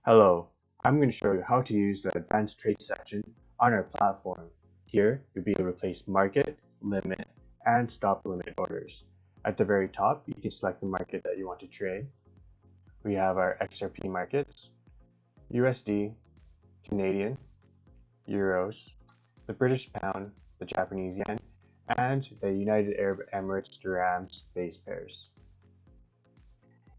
Hello, I'm going to show you how to use the advanced trade section on our platform. Here, you'll be able to place market, limit, and stop limit orders. At the very top, you can select the market that you want to trade. We have our XRP markets, USD, Canadian, Euros, the British Pound, the Japanese Yen, and the United Arab Emirates Dirhams base pairs.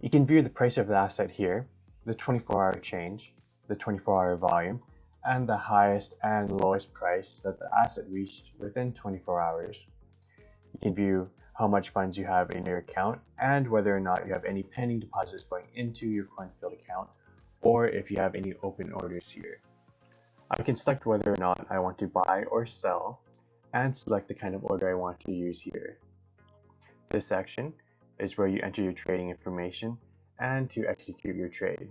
You can view the price of the asset here, the 24-hour change, the 24-hour volume, and the highest and lowest price that the asset reached within 24 hours. You can view how much funds you have in your account and whether or not you have any pending deposits going into your CoinField account, or if you have any open orders here. I can select whether or not I want to buy or sell and select the kind of order I want to use here. This section is where you enter your trading information and to execute your trade.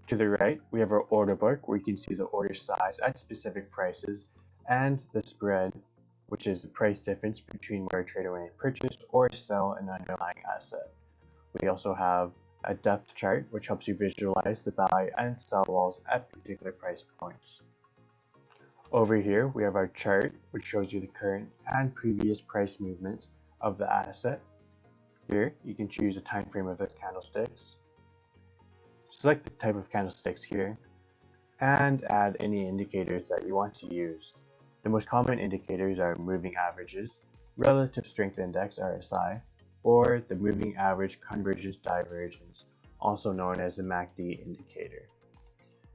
To the right, we have our order book where you can see the order size at specific prices and the spread, which is the price difference between where a trader may purchase or sell an underlying asset. We also have a depth chart which helps you visualize the buy and sell walls at particular price points. Over here, we have our chart which shows you the current and previous price movements of the asset. Here, you can choose a time frame of the candlesticks, select the type of candlesticks here, and add any indicators that you want to use. The most common indicators are moving averages, relative strength index RSI, or the moving average convergence divergence, also known as the MACD indicator.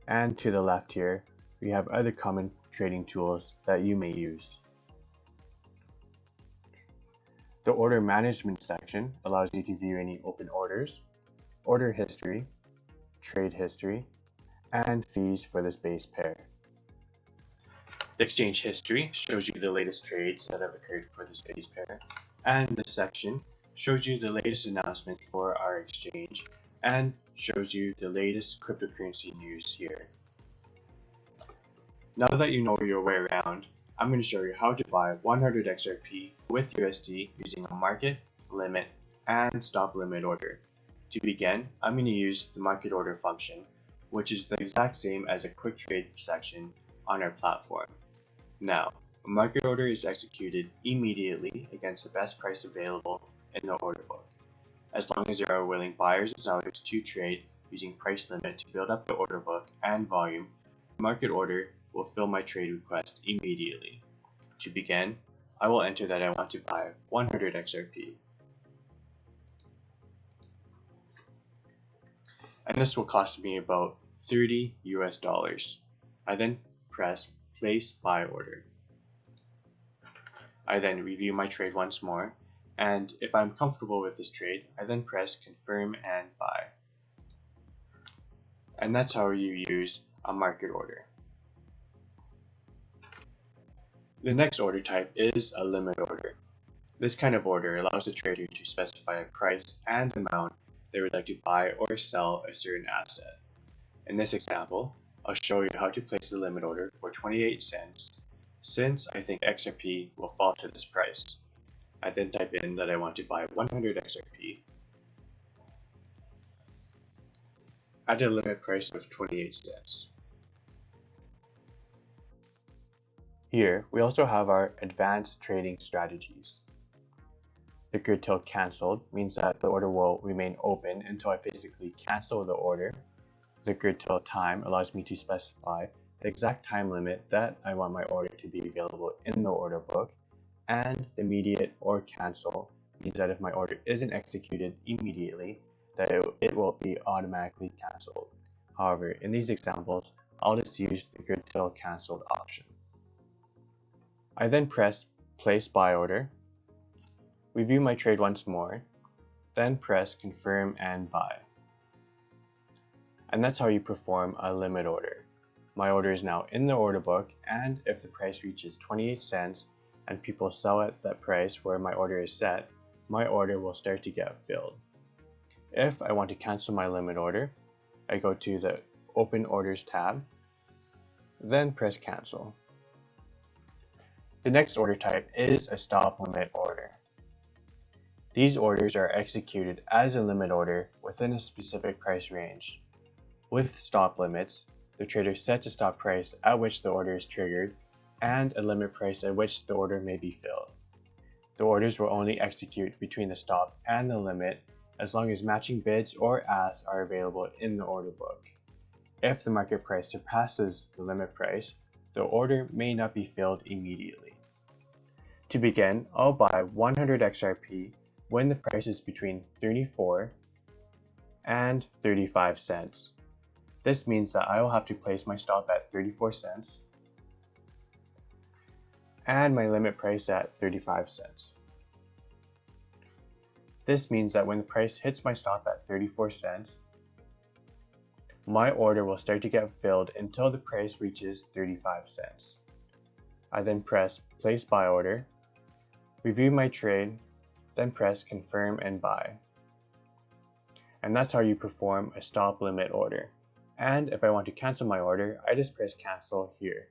And to the left here, we have other common trading tools that you may use. The order management section allows you to view any open orders, order history, trade history, and fees for this base pair. The exchange history shows you the latest trades that have occurred for this base pair, and this section shows you the latest announcement for our exchange and shows you the latest cryptocurrency news here. Now that you know your way around, I'm going to show you how to buy 100 XRP with USD using a market, limit, and stop limit order. To begin, I'm going to use the market order function, which is the exact same as a quick trade section on our platform. Now, a market order is executed immediately against the best price available in the order book. As long as there are willing buyers and sellers to trade using price limit to build up the order book and volume, the market order will fill my trade request immediately. To begin, I will enter that I want to buy 100 XRP. And this will cost me about $30 US. I then press place buy order. I then review my trade once more, and if I'm comfortable with this trade, I then press confirm and buy. And that's how you use a market order. The next order type is a limit order. This kind of order allows the trader to specify a price and amount they would like to buy or sell a certain asset. In this example, I'll show you how to place the limit order for 28 cents since I think XRP will fall to this price. I then type in that I want to buy 100 XRP at a limit price of 28 cents. Here, we also have our advanced trading strategies. The grid till cancelled means that the order will remain open until I physically cancel the order. The grid till time allows me to specify the exact time limit that I want my order to be available in the order book. And the immediate or cancel means that if my order isn't executed immediately, that it will be automatically cancelled. However, in these examples, I'll just use the grid till cancelled option. I then press place buy order, review my trade once more, then press confirm and buy. And that's how you perform a limit order. My order is now in the order book, and if the price reaches 28 cents and people sell at that price where my order is set, my order will start to get filled. If I want to cancel my limit order, I go to the Open Orders tab, then press cancel. The next order type is a stop limit order. These orders are executed as a limit order within a specific price range. With stop limits, the trader sets a stop price at which the order is triggered and a limit price at which the order may be filled. The orders will only execute between the stop and the limit as long as matching bids or asks are available in the order book. If the market price surpasses the limit price, the order may not be filled immediately. To begin, I'll buy 100 XRP when the price is between 34 and 35 cents. This means that I will have to place my stop at 34 cents and my limit price at 35 cents. This means that when the price hits my stop at 34 cents, my order will start to get filled until the price reaches 35 cents. I then press place buy order, review my trade, then press confirm and buy. And that's how you perform a stop limit order. And if I want to cancel my order, I just press cancel here.